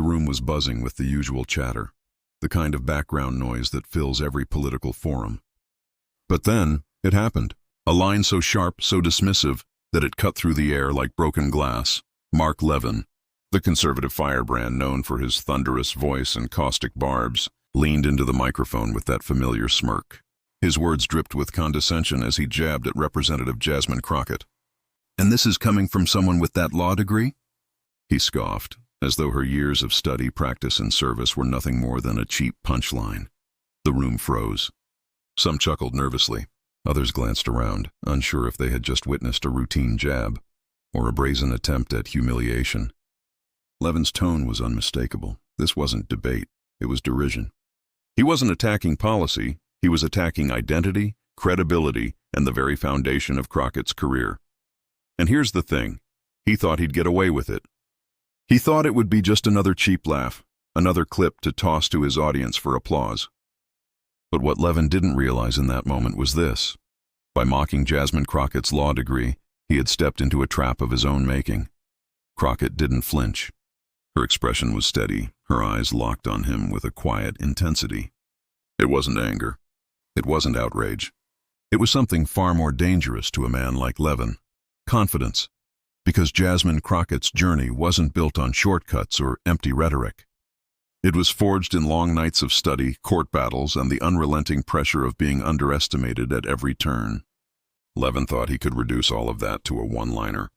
room was buzzing with the usual chatter, the kind of background noise that fills every political forum. But then, it happened. A line so sharp, so dismissive, that it cut through the air like broken glass. Mark Levin, the conservative firebrand known for his thunderous voice and caustic barbs, leaned into the microphone with that familiar smirk. His words dripped with condescension as he jabbed at Representative Jasmine Crockett. "And this is coming from someone with that law degree?" He scoffed, as though her years of study, practice, and service were nothing more than a cheap punchline. The room froze. Some chuckled nervously. Others glanced around, unsure if they had just witnessed a routine jab or a brazen attempt at humiliation. Levin's tone was unmistakable. This wasn't debate. It was derision. He wasn't attacking policy. He was attacking identity, credibility, and the very foundation of Crockett's career. And here's the thing. He thought he'd get away with it. He thought it would be just another cheap laugh, another clip to toss to his audience for applause. But what Levin didn't realize in that moment was this. By mocking Jasmine Crockett's law degree, he had stepped into a trap of his own making. Crockett didn't flinch. Her expression was steady, her eyes locked on him with a quiet intensity. It wasn't anger. It wasn't outrage. It was something far more dangerous to a man like Levin. Confidence. Because Jasmine Crockett's journey wasn't built on shortcuts or empty rhetoric. It was forged in long nights of study, court battles, and the unrelenting pressure of being underestimated at every turn. Levin thought he could reduce all of that to a one-liner.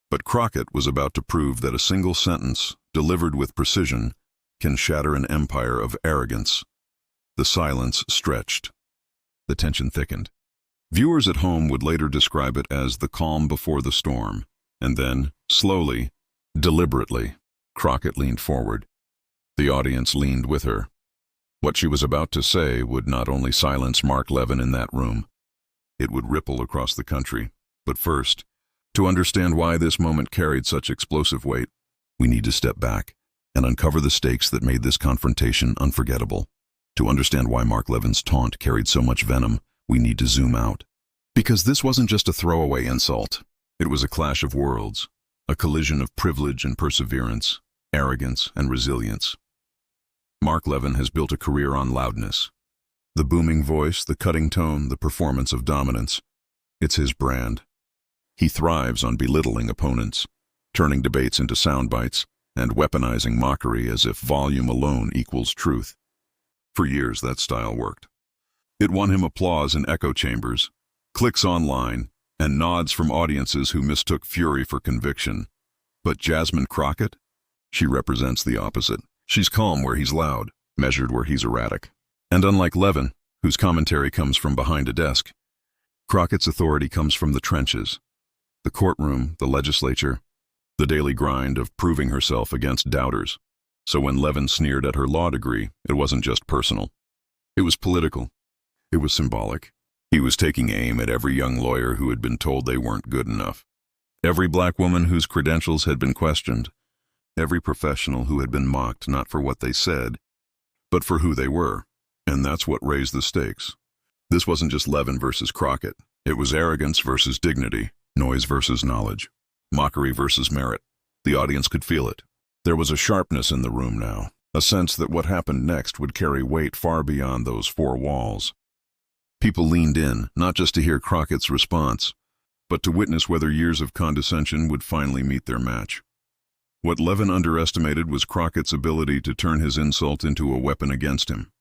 But Crockett was about to prove that a single sentence, delivered with precision, can shatter an empire of arrogance. The silence stretched. The tension thickened. Viewers at home would later describe it as the calm before the storm. And then, slowly, deliberately, Crockett leaned forward. The audience leaned with her. What she was about to say would not only silence Mark Levin in that room, it would ripple across the country. But first, to understand why this moment carried such explosive weight, we need to step back and uncover the stakes that made this confrontation unforgettable. To understand why Mark Levin's taunt carried so much venom, we need to zoom out. Because this wasn't just a throwaway insult. It was a clash of worlds, a collision of privilege and perseverance, arrogance and resilience. Mark Levin has built a career on loudness. The booming voice, the cutting tone, the performance of dominance. It's his brand. He thrives on belittling opponents, turning debates into sound bites, and weaponizing mockery as if volume alone equals truth. For years, that style worked. It won him applause in echo chambers, clicks online, and nods from audiences who mistook fury for conviction. But Jasmine Crockett? She represents the opposite. She's calm where he's loud, measured where he's erratic. And unlike Levin, whose commentary comes from behind a desk, Crockett's authority comes from the trenches. The courtroom, the legislature, the daily grind of proving herself against doubters. So when Levin sneered at her law degree, it wasn't just personal. It was political. It was symbolic. He was taking aim at every young lawyer who had been told they weren't good enough. Every black woman whose credentials had been questioned. Every professional who had been mocked not for what they said, but for who they were. And that's what raised the stakes. This wasn't just Levin versus Crockett. It was arrogance versus dignity, noise versus knowledge, mockery versus merit. The audience could feel it. There was a sharpness in the room now, a sense that what happened next would carry weight far beyond those four walls. People leaned in, not just to hear Crockett's response, but to witness whether years of condescension would finally meet their match. What Levin underestimated was Crockett's ability to turn his insult into a weapon against him.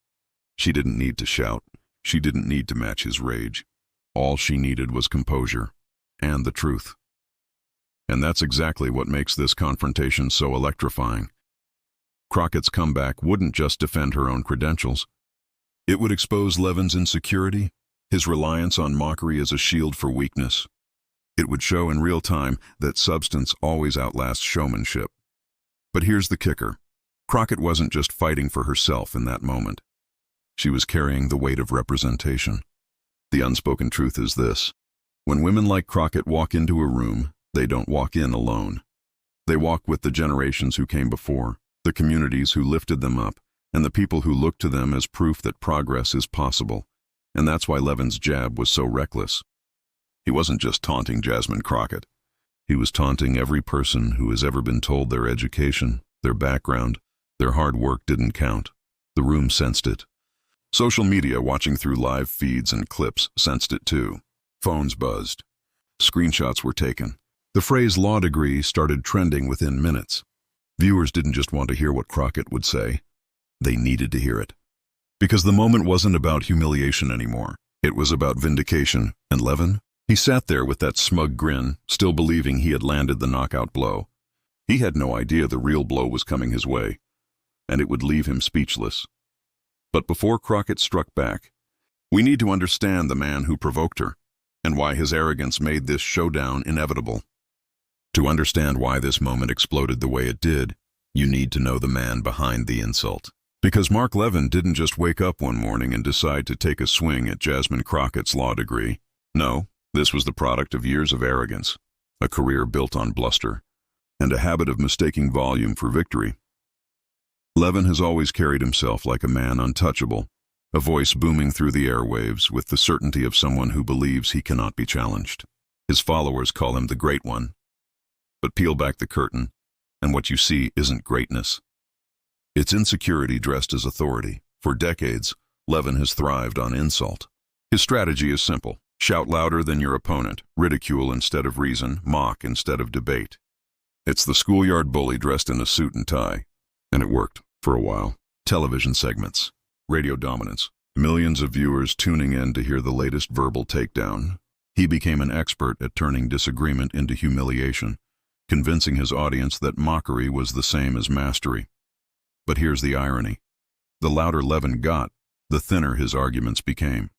She didn't need to shout. She didn't need to match his rage. All she needed was composure and the truth. And that's exactly what makes this confrontation so electrifying. Crockett's comeback wouldn't just defend her own credentials. It would expose Levin's insecurity, his reliance on mockery as a shield for weakness. It would show in real time that substance always outlasts showmanship. But here's the kicker. Crockett wasn't just fighting for herself in that moment. She was carrying the weight of representation. The unspoken truth is this. When women like Crockett walk into a room, they don't walk in alone. They walk with the generations who came before, the communities who lifted them up, and the people who look to them as proof that progress is possible. And that's why Levin's jab was so reckless. He wasn't just taunting Jasmine Crockett. He was taunting every person who has ever been told their education, their background, Their hard work didn't count. The room sensed it. Social media, watching through live feeds and clips, sensed it too. Phones buzzed. Screenshots were taken. The phrase law degree started trending within minutes. Viewers didn't just want to hear what Crockett would say. They needed to hear it. Because the moment wasn't about humiliation anymore. It was about vindication. And Levin? He sat there with that smug grin, still believing he had landed the knockout blow. He had no idea the real blow was coming his way, and it would leave him speechless. But before Crockett struck back, we need to understand the man who provoked her, and why his arrogance made this showdown inevitable. To understand why this moment exploded the way it did, you need to know the man behind the insult. Because Mark Levin didn't just wake up one morning and decide to take a swing at Jasmine Crockett's law degree. No, this was the product of years of arrogance, a career built on bluster, and a habit of mistaking volume for victory. Levin has always carried himself like a man untouchable, a voice booming through the airwaves with the certainty of someone who believes he cannot be challenged. His followers call him the Great One. But peel back the curtain, and what you see isn't greatness. It's insecurity dressed as authority. For decades, Levin has thrived on insult. His strategy is simple. Shout louder than your opponent, ridicule instead of reason, mock instead of debate. It's the schoolyard bully dressed in a suit and tie. And it worked, for a while. Television segments, radio dominance, millions of viewers tuning in to hear the latest verbal takedown. He became an expert at turning disagreement into humiliation, convincing his audience that mockery was the same as mastery. But here's the irony. The louder Levin got, the thinner his arguments became.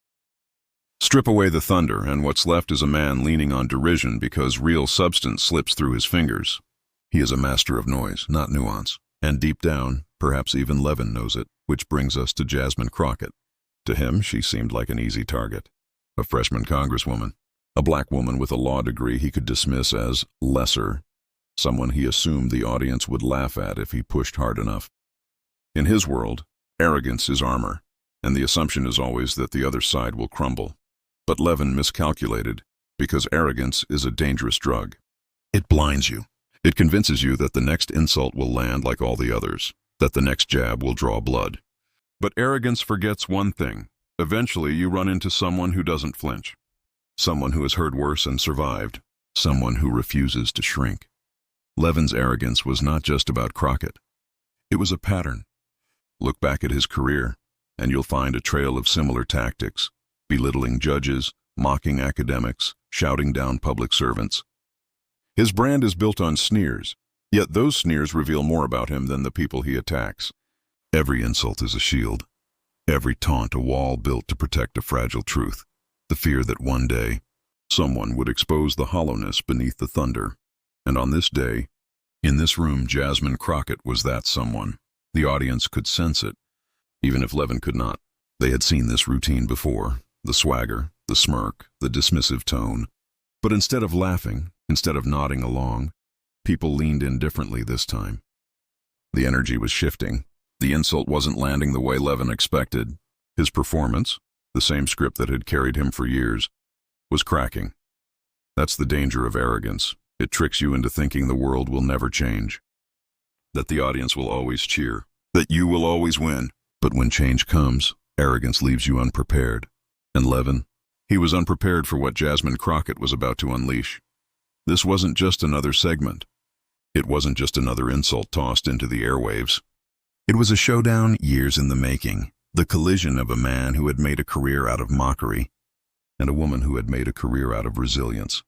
Strip away the thunder, and what's left is a man leaning on derision because real substance slips through his fingers. He is a master of noise, not nuance. And deep down, perhaps even Levin knows it, which brings us to Jasmine Crockett. To him, she seemed like an easy target. A freshman congresswoman, a black woman with a law degree he could dismiss as lesser, someone he assumed the audience would laugh at if he pushed hard enough. In his world, arrogance is armor, and the assumption is always that the other side will crumble. But Levin miscalculated, because arrogance is a dangerous drug. It blinds you. It convinces you that the next insult will land like all the others, that the next jab will draw blood. But arrogance forgets one thing. Eventually, you run into someone who doesn't flinch. Someone who has heard worse and survived. Someone who refuses to shrink. Levin's arrogance was not just about Crockett. It was a pattern. Look back at his career, and you'll find a trail of similar tactics, belittling judges, mocking academics, shouting down public servants. His brand is built on sneers, yet those sneers reveal more about him than the people he attacks. Every insult is a shield. Every taunt a wall built to protect a fragile truth, the fear that one day, someone would expose the hollowness beneath the thunder. And on this day, in this room, Jasmine Crockett was that someone. The audience could sense it, even if Levin could not. They had seen this routine before, the swagger, the smirk, the dismissive tone. But instead of laughing, instead of nodding along, people leaned in differently this time. The energy was shifting. The insult wasn't landing the way Levin expected. His performance, the same script that had carried him for years, was cracking. That's the danger of arrogance. It tricks you into thinking the world will never change, that the audience will always cheer, that you will always win. But when change comes, arrogance leaves you unprepared. And Levin, he was unprepared for what Jasmine Crockett was about to unleash. This wasn't just another segment. It wasn't just another insult tossed into the airwaves. It was a showdown years in the making, the collision of a man who had made a career out of mockery and a woman who had made a career out of resilience.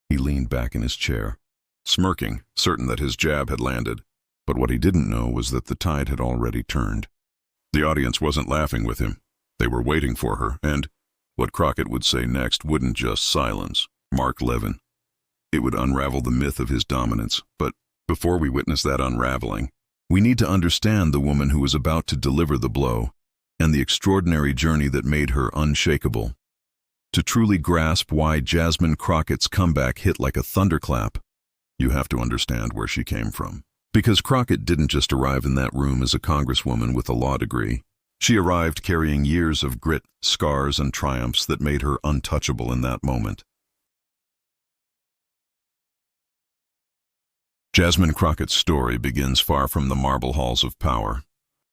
He leaned back in his chair, smirking, certain that his jab had landed. But what he didn't know was that the tide had already turned. The audience wasn't laughing with him. They were waiting for her, and what Crockett would say next wouldn't just silence Mark Levin. It would unravel the myth of his dominance. But before we witness that unraveling, we need to understand the woman who was about to deliver the blow and the extraordinary journey that made her unshakable. To truly grasp why Jasmine Crockett's comeback hit like a thunderclap, you have to understand where she came from. Because Crockett didn't just arrive in that room as a congresswoman with a law degree. She arrived carrying years of grit, scars, and triumphs that made her untouchable in that moment. Jasmine Crockett's story begins far from the marble halls of power.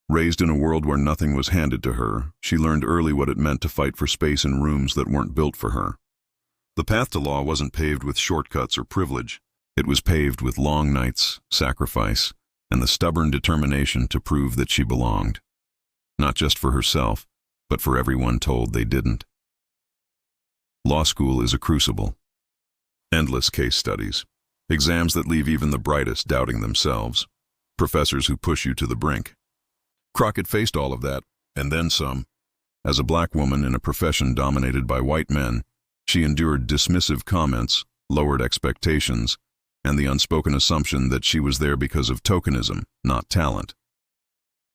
Raised in a world where nothing was handed to her, she learned early what it meant to fight for space in rooms that weren't built for her. The path to law wasn't paved with shortcuts or privilege. It was paved with long nights, sacrifice, and the stubborn determination to prove that she belonged. Not just for herself, but for everyone told they didn't. Law school is a crucible. Endless case studies. Exams that leave even the brightest doubting themselves. Professors who push you to the brink. Crockett faced all of that, and then some. As a black woman in a profession dominated by white men, she endured dismissive comments, lowered expectations, and the unspoken assumption that she was there because of tokenism, not talent.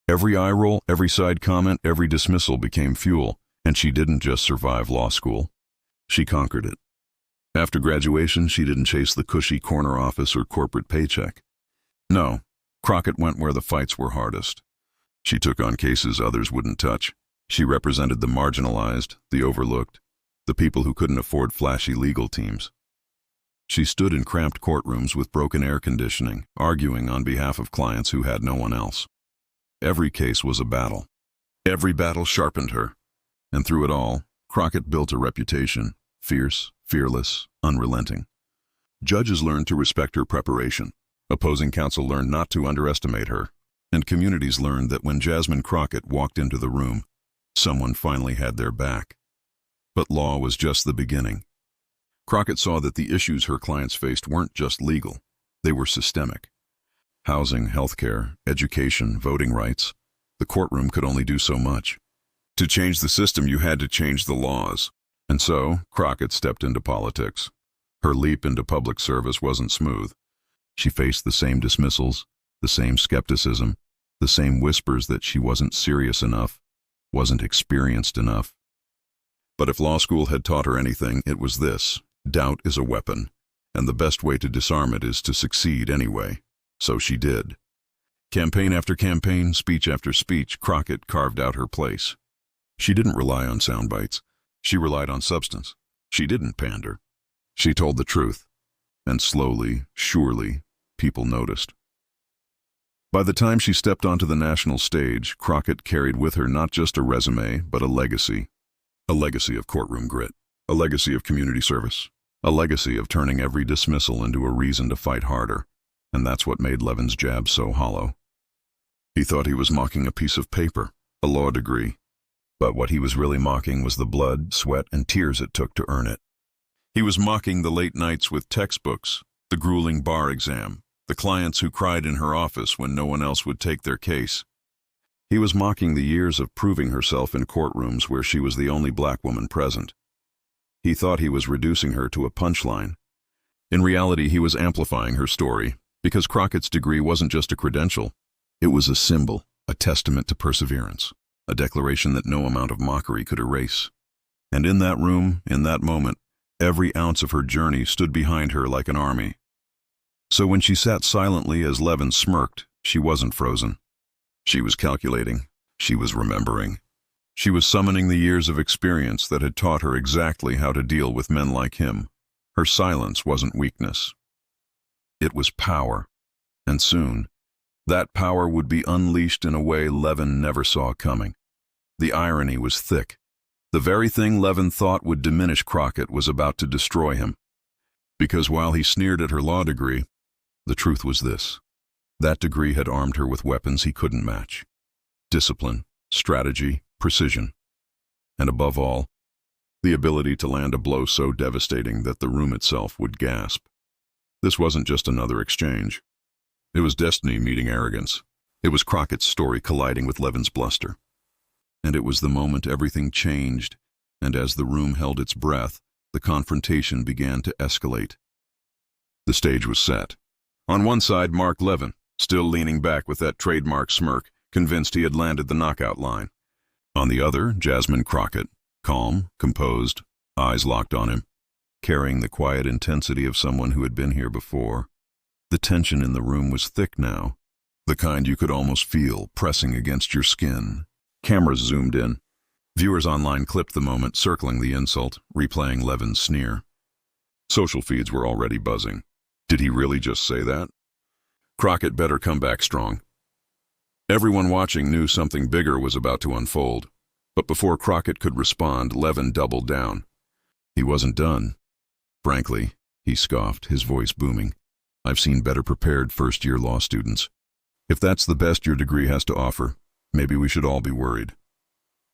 Every eye roll, every side comment, every dismissal became fuel, and she didn't just survive law school. She conquered it. After graduation, she didn't chase the cushy corner office or corporate paycheck. No, Crockett went where the fights were hardest. She took on cases others wouldn't touch. She represented the marginalized, the overlooked, the people who couldn't afford flashy legal teams. She stood in cramped courtrooms with broken air conditioning, arguing on behalf of clients who had no one else. Every case was a battle. Every battle sharpened her. And through it all, Crockett built a reputation, fierce, fearless, unrelenting. Judges learned to respect her preparation. Opposing counsel learned not to underestimate her. And communities learned that when Jasmine Crockett walked into the room, someone finally had their back. But law was just the beginning. Crockett saw that the issues her clients faced weren't just legal. They were systemic. Housing, healthcare, education, voting rights. The courtroom could only do so much. To change the system, you had to change the laws. And so, Crockett stepped into politics. Her leap into public service wasn't smooth. She faced the same dismissals, the same skepticism, the same whispers that she wasn't serious enough, wasn't experienced enough. But if law school had taught her anything, it was this: doubt is a weapon, and the best way to disarm it is to succeed anyway. So she did. Campaign after campaign, speech after speech, Crockett carved out her place. She didn't rely on sound bites. She relied on substance. She didn't pander. She told the truth. And slowly, surely, people noticed. By the time she stepped onto the national stage, Crockett carried with her not just a resume, but a legacy. A legacy of courtroom grit. A legacy of community service. A legacy of turning every dismissal into a reason to fight harder. And that's what made Levin's jab so hollow. He thought he was mocking a piece of paper, a law degree. But what he was really mocking was the blood, sweat, and tears it took to earn it. He was mocking the late nights with textbooks, the grueling bar exam, the clients who cried in her office when no one else would take their case. He was mocking the years of proving herself in courtrooms where she was the only black woman present. He thought he was reducing her to a punchline. In reality, he was amplifying her story, because Crockett's degree wasn't just a credential. It was a symbol, a testament to perseverance. A declaration that no amount of mockery could erase. And in that room, in that moment, every ounce of her journey stood behind her like an army. So when she sat silently as Levin smirked, she wasn't frozen. She was calculating. She was remembering. She was summoning the years of experience that had taught her exactly how to deal with men like him. Her silence wasn't weakness. It was power. And soon, that power would be unleashed in a way Levin never saw coming. The irony was thick. The very thing Levin thought would diminish Crockett was about to destroy him. Because while he sneered at her law degree, the truth was this: that degree had armed her with weapons he couldn't match. Discipline, strategy, precision. And above all, the ability to land a blow so devastating that the room itself would gasp. This wasn't just another exchange. It was destiny meeting arrogance. It was Crockett's story colliding with Levin's bluster. And it was the moment everything changed, and as the room held its breath, the confrontation began to escalate. The stage was set. On one side, Mark Levin, still leaning back with that trademark smirk, convinced he had landed the knockout line. On the other, Jasmine Crockett, calm, composed, eyes locked on him, carrying the quiet intensity of someone who had been here before. The tension in the room was thick now, the kind you could almost feel pressing against your skin. Cameras zoomed in. Viewers online clipped the moment, circling the insult, replaying Levin's sneer. Social feeds were already buzzing. Did he really just say that? Crockett better come back strong. Everyone watching knew something bigger was about to unfold, but before Crockett could respond, Levin doubled down. He wasn't done. Frankly, he scoffed, his voice booming. I've seen better prepared first-year law students. If that's the best your degree has to offer, maybe we should all be worried.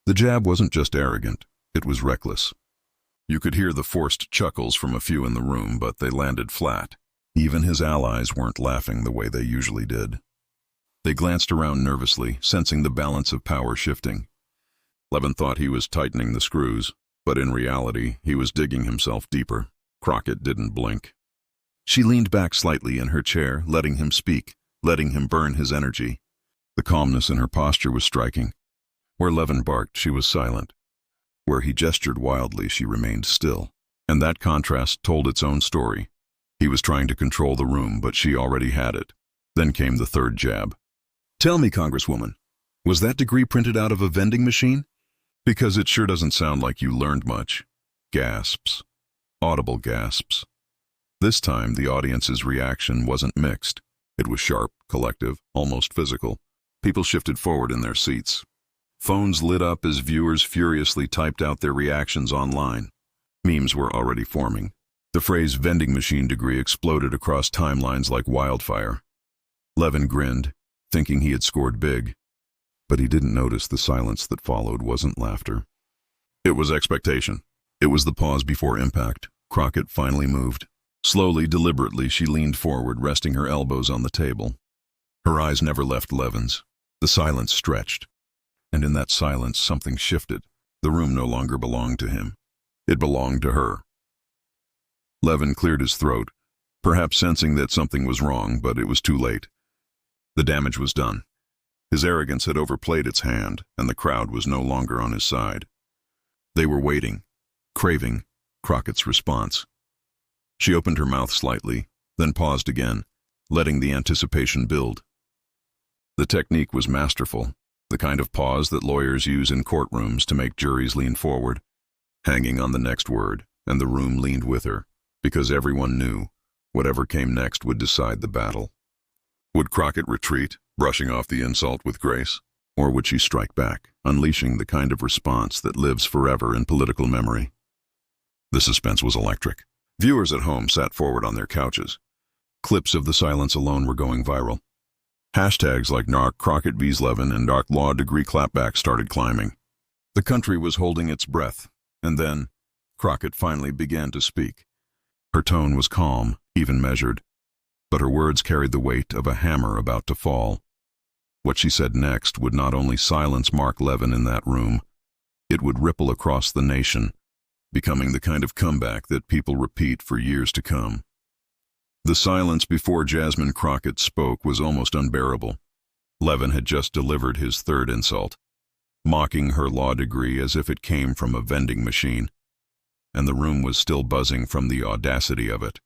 The jab wasn't just arrogant, it was reckless. You could hear the forced chuckles from a few in the room, but they landed flat. Even his allies weren't laughing the way they usually did. They glanced around nervously, sensing the balance of power shifting. Levin thought he was tightening the screws, but in reality, he was digging himself deeper. Crockett didn't blink. She leaned back slightly in her chair, letting him speak, letting him burn his energy. The calmness in her posture was striking. Where Levin barked, she was silent. Where he gestured wildly, she remained still. And that contrast told its own story. He was trying to control the room, but she already had it. Then came the third jab. Tell me, Congresswoman, was that degree printed out of a vending machine? Because it sure doesn't sound like you learned much. Gasps. Audible gasps. This time, the audience's reaction wasn't mixed. It was sharp, collective, almost physical. People shifted forward in their seats. Phones lit up as viewers furiously typed out their reactions online. Memes were already forming. The phrase vending machine degree exploded across timelines like wildfire. Levin grinned, thinking he had scored big. But he didn't notice the silence that followed wasn't laughter. It was expectation. It was the pause before impact. Crockett finally moved. Slowly, deliberately, she leaned forward, resting her elbows on the table. Her eyes never left Levin's. The silence stretched. And in that silence, something shifted. The room no longer belonged to him. It belonged to her. Levin cleared his throat, perhaps sensing that something was wrong, but it was too late. The damage was done. His arrogance had overplayed its hand, and the crowd was no longer on his side. They were waiting, craving Crockett's response. She opened her mouth slightly, then paused again, letting the anticipation build. The technique was masterful, the kind of pause that lawyers use in courtrooms to make juries lean forward, hanging on the next word, and the room leaned with her, because everyone knew whatever came next would decide the battle. Would Crockett retreat, brushing off the insult with grace? Or would she strike back, unleashing the kind of response that lives forever in political memory? The suspense was electric. Viewers at home sat forward on their couches. Clips of the silence alone were going viral. Hashtags like Narc Crockett vs. Levin and Narc Law Degree Clapback started climbing. The country was holding its breath, and then Crockett finally began to speak. Her tone was calm, even measured, but her words carried the weight of a hammer about to fall. What she said next would not only silence Mark Levin in that room, it would ripple across the nation, becoming the kind of comeback that people repeat for years to come. The silence before Jasmine Crockett spoke was almost unbearable. Levin had just delivered his third insult, mocking her law degree as if it came from a vending machine, and the room was still buzzing from the audacity of it.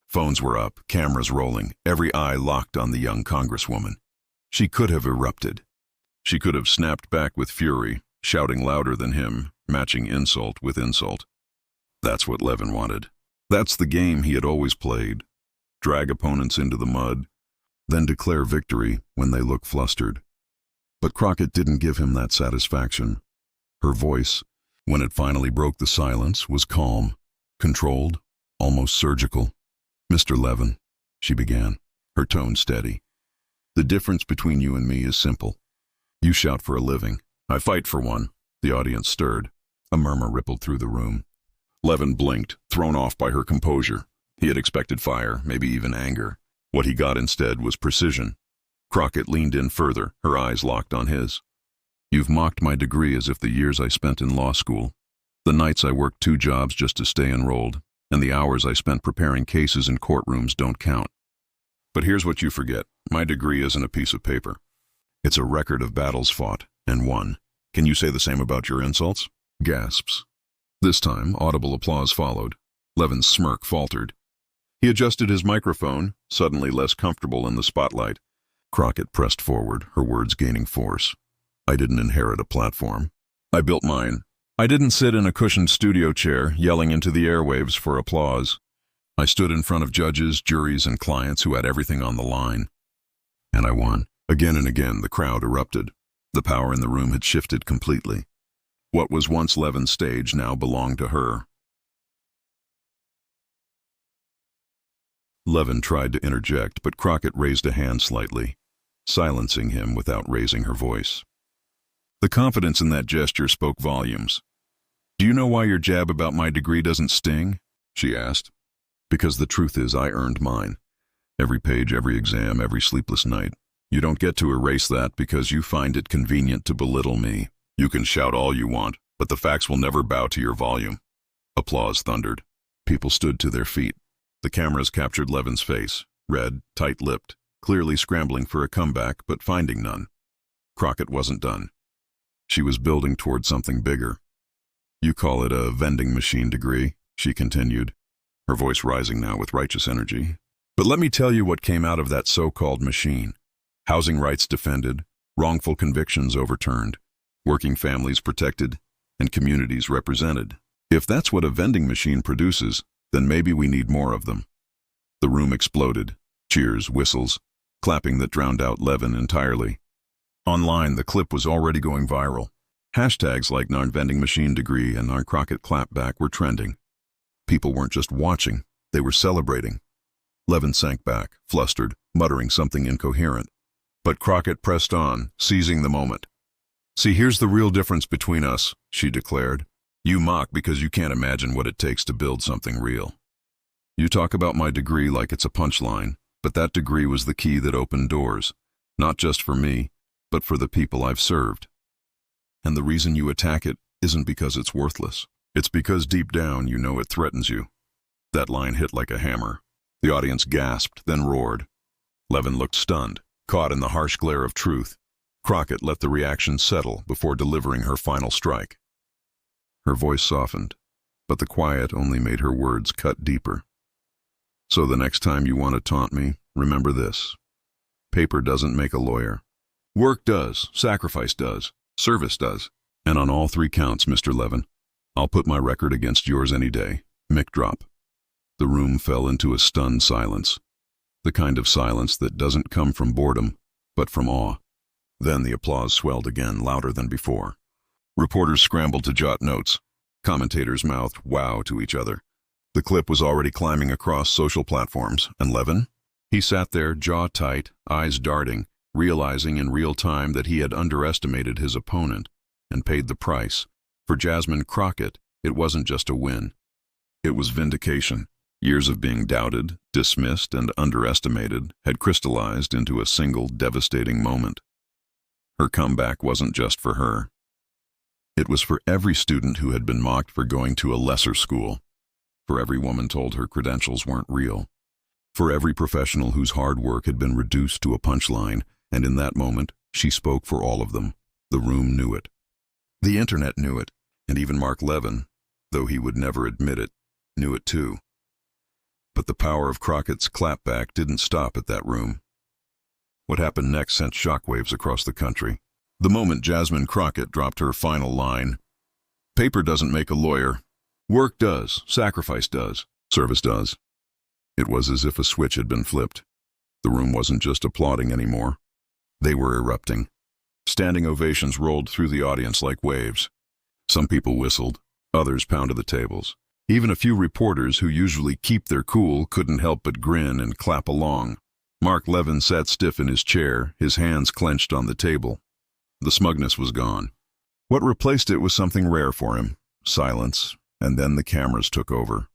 Phones were up, cameras rolling, every eye locked on the young Congresswoman. She could have erupted. She could have snapped back with fury, shouting louder than him, matching insult with insult. That's what Levin wanted. That's the game he had always played. Drag opponents into the mud, then declare victory when they look flustered. But Crockett didn't give him that satisfaction. Her voice, when it finally broke the silence, was calm, controlled, almost surgical. Mr. Levin, she began, her tone steady. The difference between you and me is simple. You shout for a living. I fight for one. The audience stirred. A murmur rippled through the room. Levin blinked, thrown off by her composure. He had expected fire, maybe even anger. What he got instead was precision. Crockett leaned in further, her eyes locked on his. You've mocked my degree as if the years I spent in law school, the nights I worked 2 jobs just to stay enrolled, and the hours I spent preparing cases in courtrooms don't count. But here's what you forget. My degree isn't a piece of paper. It's a record of battles fought and won. Can you say the same about your insults? Gasps. This time, audible applause followed. Levin's smirk faltered. He adjusted his microphone, suddenly less comfortable in the spotlight. Crockett pressed forward, her words gaining force. I didn't inherit a platform. I built mine. I didn't sit in a cushioned studio chair, yelling into the airwaves for applause. I stood in front of judges, juries, and clients who had everything on the line. And I won. Again and again, the crowd erupted. The power in the room had shifted completely. What was once Levin's stage now belonged to her. Levin tried to interject, but Crockett raised a hand slightly, silencing him without raising her voice. The confidence in that gesture spoke volumes. "Do you know why your jab about my degree doesn't sting?" she asked. "Because the truth is I earned mine. Every page, every exam, every sleepless night. You don't get to erase that because you find it convenient to belittle me. You can shout all you want, but the facts will never bow to your volume." Applause thundered. People stood to their feet. The cameras captured Levin's face, red, tight-lipped, clearly scrambling for a comeback, but finding none. Crockett wasn't done. She was building toward something bigger. "You call it a vending machine degree," she continued, her voice rising now with righteous energy. "But let me tell you what came out of that so-called machine. Housing rights defended, wrongful convictions overturned, working families protected, and communities represented. If that's what a vending machine produces, then maybe we need more of them." The room exploded. Cheers, whistles, clapping that drowned out Levin entirely. Online, the clip was already going viral. Hashtags like "Narn vending machine degree" and "Narn Crockett clapback" were trending. People weren't just watching, they were celebrating. Levin sank back, flustered, muttering something incoherent. But Crockett pressed on, seizing the moment. "See, here's the real difference between us," she declared. "You mock because you can't imagine what it takes to build something real. You talk about my degree like it's a punchline, but that degree was the key that opened doors, not just for me, but for the people I've served. And the reason you attack it isn't because it's worthless. It's because deep down you know it threatens you." That line hit like a hammer. The audience gasped, then roared. Levin looked stunned, caught in the harsh glare of truth. Crockett let the reaction settle before delivering her final strike. Her voice softened, but the quiet only made her words cut deeper. "So the next time you want to taunt me, remember this. Paper doesn't make a lawyer. Work does, sacrifice does, service does. And on all 3 counts, Mr. Levin, I'll put my record against yours any day." Mic drop. The room fell into a stunned silence, the kind of silence that doesn't come from boredom, but from awe. Then the applause swelled again, louder than before. Reporters scrambled to jot notes. Commentators mouthed wow to each other. The clip was already climbing across social platforms, and Levin? He sat there, jaw tight, eyes darting, realizing in real time that he had underestimated his opponent and paid the price. For Jasmine Crockett, it wasn't just a win. It was vindication. Years of being doubted, dismissed, and underestimated had crystallized into a single devastating moment. Her comeback wasn't just for her. It was for every student who had been mocked for going to a lesser school, for every woman told her credentials weren't real, for every professional whose hard work had been reduced to a punchline, and in that moment, she spoke for all of them. The room knew it. The internet knew it, and even Mark Levin, though he would never admit it, knew it too. But the power of Crockett's clapback didn't stop at that room. What happened next sent shockwaves across the country. The moment Jasmine Crockett dropped her final line, "Paper doesn't make a lawyer. Work does, sacrifice does, service does." It was as if a switch had been flipped. The room wasn't just applauding anymore. They were erupting. Standing ovations rolled through the audience like waves. Some people whistled, others pounded the tables. Even a few reporters who usually keep their cool couldn't help but grin and clap along. Mark Levin sat stiff in his chair, his hands clenched on the table. The smugness was gone. What replaced it was something rare for him: silence, and then the cameras took over.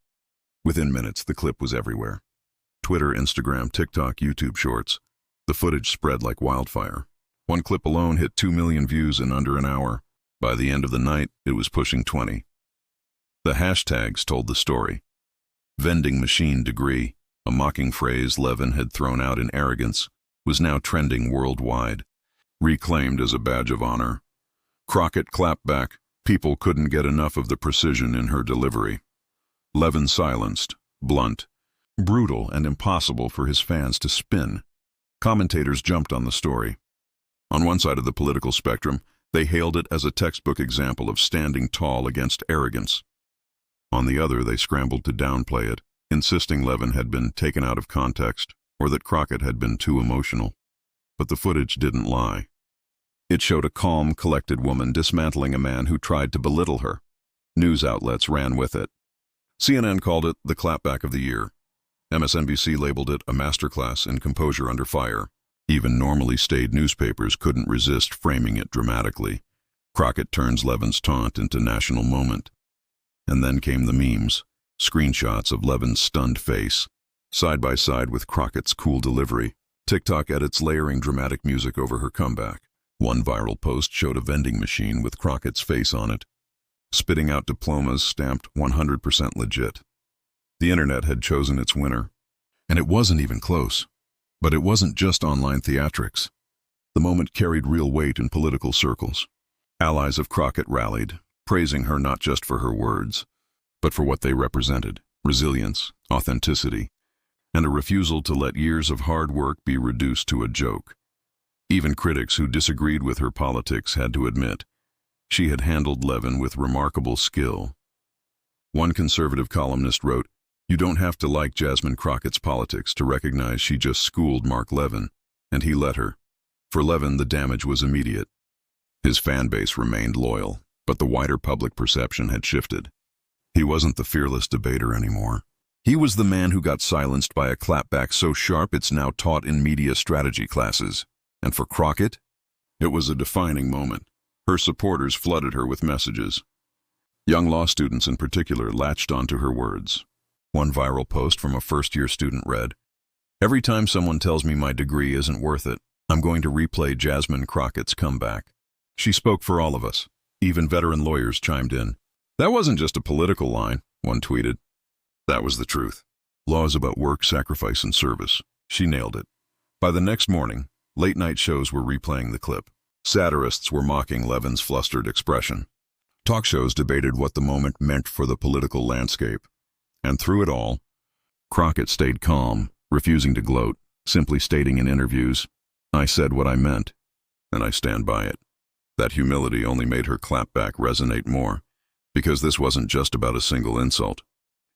Within minutes, the clip was everywhere. Twitter, Instagram, TikTok, YouTube Shorts. The footage spread like wildfire. One clip alone hit 2 million views in under an hour. By the end of the night, it was pushing 20. The hashtags told the story. Vending machine degree, a mocking phrase Levin had thrown out in arrogance, was now trending worldwide, reclaimed as a badge of honor. Crockett clapped back. People couldn't get enough of the precision in her delivery. Levin silenced, blunt, brutal, and impossible for his fans to spin. Commentators jumped on the story. On one side of the political spectrum, they hailed it as a textbook example of standing tall against arrogance. On the other, they scrambled to downplay it, insisting Levin had been taken out of context or that Crockett had been too emotional. But the footage didn't lie. It showed a calm, collected woman dismantling a man who tried to belittle her. News outlets ran with it. CNN called it the clapback of the year. MSNBC labeled it a masterclass in composure under fire. Even normally staid newspapers couldn't resist framing it dramatically. Crockett turns Levin's taunt into national moment. And then came the memes, screenshots of Levin's stunned face, side by side with Crockett's cool delivery. TikTok edits layering dramatic music over her comeback. One viral post showed a vending machine with Crockett's face on it, spitting out diplomas stamped 100% legit. The internet had chosen its winner, and it wasn't even close. But it wasn't just online theatrics. The moment carried real weight in political circles. Allies of Crockett rallied, praising her not just for her words, but for what they represented: resilience, authenticity, and a refusal to let years of hard work be reduced to a joke. Even critics who disagreed with her politics had to admit she had handled Levin with remarkable skill. One conservative columnist wrote, "You don't have to like Jasmine Crockett's politics to recognize she just schooled Mark Levin, and he let her." For Levin, the damage was immediate. His fan base remained loyal, but the wider public perception had shifted. He wasn't the fearless debater anymore. He was the man who got silenced by a clapback so sharp it's now taught in media strategy classes. And for Crockett, it was a defining moment. Her supporters flooded her with messages. Young law students in particular latched onto her words. One viral post from a first-year student read, "Every time someone tells me my degree isn't worth it, I'm going to replay Jasmine Crockett's comeback." She spoke for all of us. Even veteran lawyers chimed in. "That wasn't just a political line," one tweeted. That was the truth. Law is about work, sacrifice, and service. She nailed it. By the next morning, late-night shows were replaying the clip. Satirists were mocking Levin's flustered expression. Talk shows debated what the moment meant for the political landscape. And through it all, Crockett stayed calm, refusing to gloat, simply stating in interviews, "I said what I meant, and I stand by it." That humility only made her clapback resonate more, because this wasn't just about a single insult.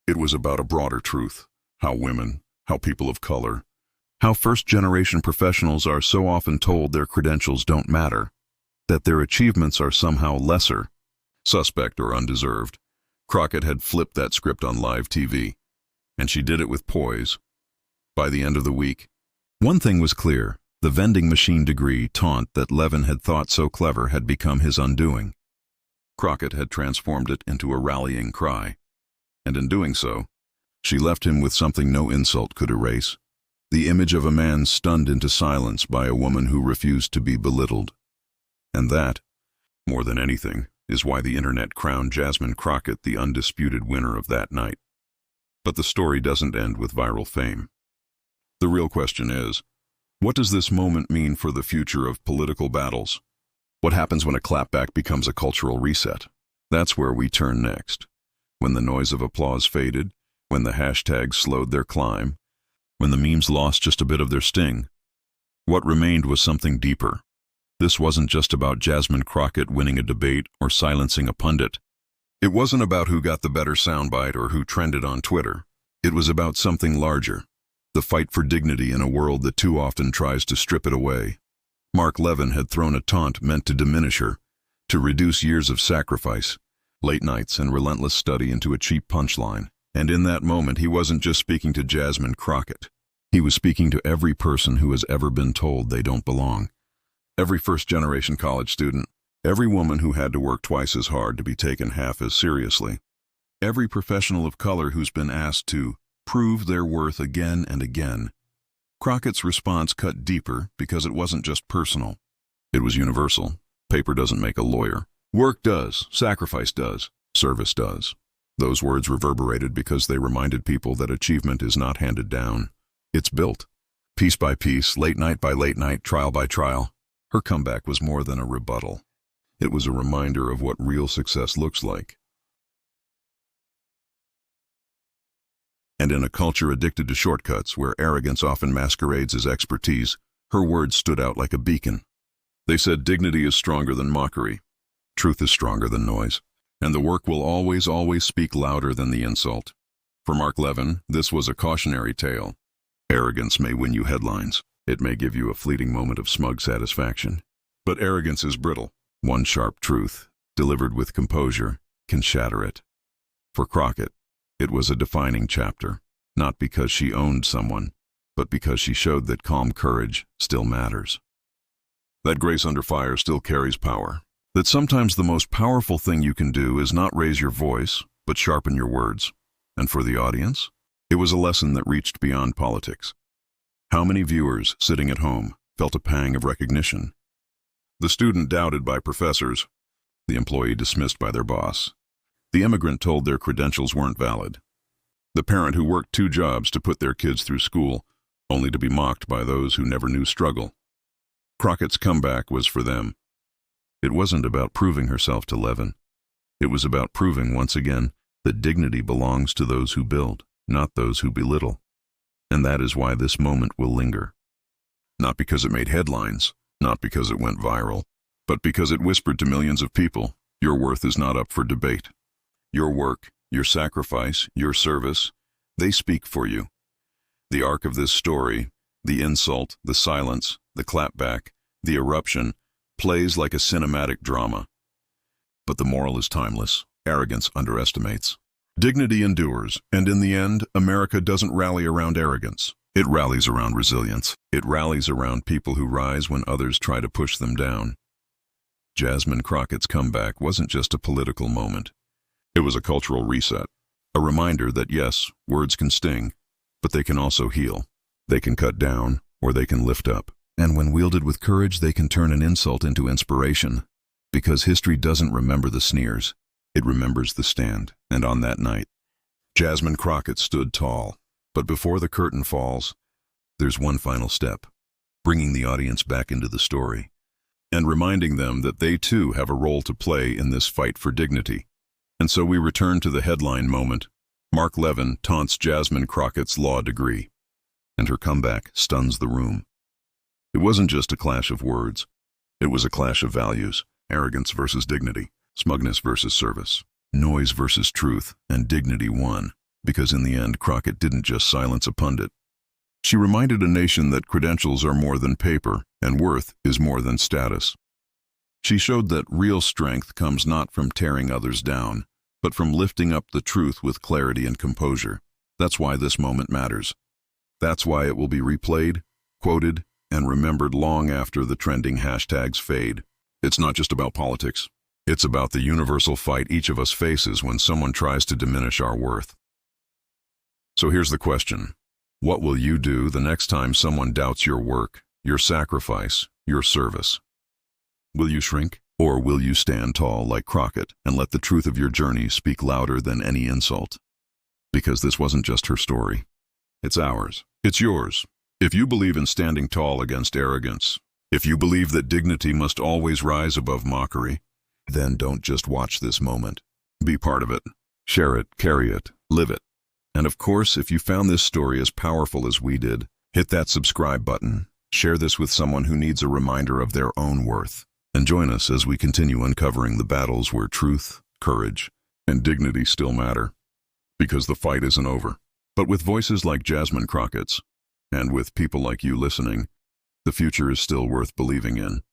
It was about a broader truth: how women, how people of color, how first-generation professionals are so often told their credentials don't matter, that their achievements are somehow lesser, suspect, or undeserved. Crockett had flipped that script on live TV, and she did it with poise. By the end of the week, one thing was clear: the vending machine degree taunt that Levin had thought so clever had become his undoing. Crockett had transformed it into a rallying cry, and in doing so, she left him with something no insult could erase: the image of a man stunned into silence by a woman who refused to be belittled. And that, more than anything, is why the internet crowned Jasmine Crockett the undisputed winner of that night. But the story doesn't end with viral fame. The real question is, what does this moment mean for the future of political battles? What happens when a clapback becomes a cultural reset? That's where we turn next. When the noise of applause faded, when the hashtags slowed their climb, when the memes lost just a bit of their sting, what remained was something deeper. This wasn't just about Jasmine Crockett winning a debate or silencing a pundit. It wasn't about who got the better soundbite or who trended on Twitter. It was about something larger: the fight for dignity in a world that too often tries to strip it away. Mark Levin had thrown a taunt meant to diminish her, to reduce years of sacrifice, late nights, and relentless study into a cheap punchline. And in that moment, he wasn't just speaking to Jasmine Crockett. He was speaking to every person who has ever been told they don't belong. Every first-generation college student, every woman who had to work twice as hard to be taken half as seriously, every professional of color who's been asked to prove their worth again and again. Crockett's response cut deeper because it wasn't just personal. It was universal. Paper doesn't make a lawyer. Work does. Sacrifice does. Service does. Those words reverberated because they reminded people that achievement is not handed down. It's built. Piece by piece, late night by late night, trial by trial. Her comeback was more than a rebuttal. It was a reminder of what real success looks like. And in a culture addicted to shortcuts, where arrogance often masquerades as expertise, her words stood out like a beacon. They said dignity is stronger than mockery. Truth is stronger than noise. And the work will always, always speak louder than the insult. For Mark Levin, this was a cautionary tale. Arrogance may win you headlines. It may give you a fleeting moment of smug satisfaction. But arrogance is brittle. One sharp truth, delivered with composure, can shatter it. For Crockett, it was a defining chapter, not because she owned someone, but because she showed that calm courage still matters. That grace under fire still carries power. That sometimes the most powerful thing you can do is not raise your voice, but sharpen your words. And for the audience, it was a lesson that reached beyond politics. How many viewers, sitting at home, felt a pang of recognition? The student doubted by professors, the employee dismissed by their boss, the immigrant told their credentials weren't valid, the parent who worked 2 jobs to put their kids through school, only to be mocked by those who never knew struggle. Crockett's comeback was for them. It wasn't about proving herself to Levin. It was about proving once again that dignity belongs to those who build, not those who belittle. And that is why this moment will linger. Not because it made headlines, not because it went viral, but because it whispered to millions of people, your worth is not up for debate. Your work, your sacrifice, your service, they speak for you. The arc of this story, the insult, the silence, the clapback, the eruption, plays like a cinematic drama. But the moral is timeless. Arrogance underestimates. Dignity endures, and in the end, America doesn't rally around arrogance. It rallies around resilience. It rallies around people who rise when others try to push them down. Jasmine Crockett's comeback wasn't just a political moment. It was a cultural reset, a reminder that yes, words can sting, but they can also heal. They can cut down, or they can lift up. And when wielded with courage, they can turn an insult into inspiration. Because history doesn't remember the sneers, it remembers the stand. And on that night, Jasmine Crockett stood tall. But before the curtain falls, there's one final step, bringing the audience back into the story, and reminding them that they too have a role to play in this fight for dignity. And so we return to the headline moment. Mark Levin taunts Jasmine Crockett's law degree, and her comeback stuns the room. It wasn't just a clash of words. It was a clash of values, arrogance versus dignity, smugness versus service, noise versus truth, and dignity won, because in the end, Crockett didn't just silence a pundit. She reminded a nation that credentials are more than paper, and worth is more than status. She showed that real strength comes not from tearing others down, but from lifting up the truth with clarity and composure. That's why this moment matters. That's why it will be replayed, quoted, and remembered long after the trending hashtags fade. It's not just about politics. It's about the universal fight each of us faces when someone tries to diminish our worth. So here's the question. What will you do the next time someone doubts your work, your sacrifice, your service? Will you shrink, or will you stand tall like Crockett and let the truth of your journey speak louder than any insult? Because this wasn't just her story. It's ours. It's yours. If you believe in standing tall against arrogance, if you believe that dignity must always rise above mockery, then don't just watch this moment. Be part of it. Share it, carry it, live it. And of course, if you found this story as powerful as we did, hit that subscribe button. Share this with someone who needs a reminder of their own worth. And join us as we continue uncovering the battles where truth, courage, and dignity still matter. Because the fight isn't over. But with voices like Jasmine Crockett's, and with people like you listening, the future is still worth believing in.